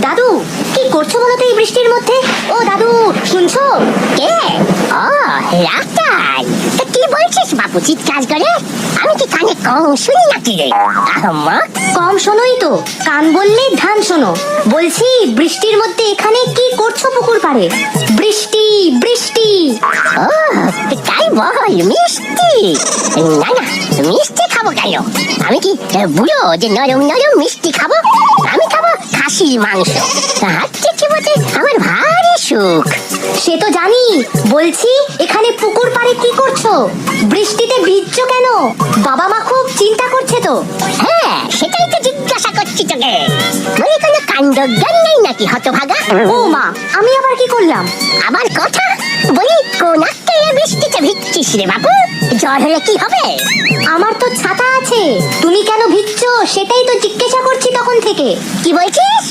দাদু কি করছো বলো তো এই বৃষ্টির মধ্যে? ও দাদু, শুনছো? কে? ও রাস্তায় তা কি বলছিস বাপু চিৎকার করে? আমি কি কানে কম শুনি নাকি রে আহম্মক? কম শোনোই তো, কান বললে ধান শোনো। বলছি বৃষ্টির মধ্যে এখানে কি করছো পুকুর পাড়ে? বৃষ্টি বৃষ্টি। ও তাই বল, মিষ্টি? না না, মিষ্টি খাবো কেন? আমি কি বুড়ো যে নরম নরম মিষ্টি খাবো? আমি খাবো খাসির মাংস। হাতে চিবোতে আমার ভারী সুখ। সে তো জানি, বলছি এখানে পুকুর পাড়ে কি করছো? বৃষ্টিতে ভিজছো কেন? বাবা মা খুব চিন্তা করছে তো। হ্যাঁ সেটাই তো জিজ্ঞাসা করছি তোকে। বলি কোনো কাণ্ড জ্ঞান নেই নাকি হতভাগা? ও মা, আমি আবার কি করলাম? আবার কথা বলি, কোন আত্মে বৃষ্টিতে ভিজছিস রে বাবু? জ্বর হলে কি হবে? আমার তো ছাতা আছে, তুমি কেন ভিজছো সেটাই তো জিজ্ঞাসা করছি তখন থেকে। কি বলছিস?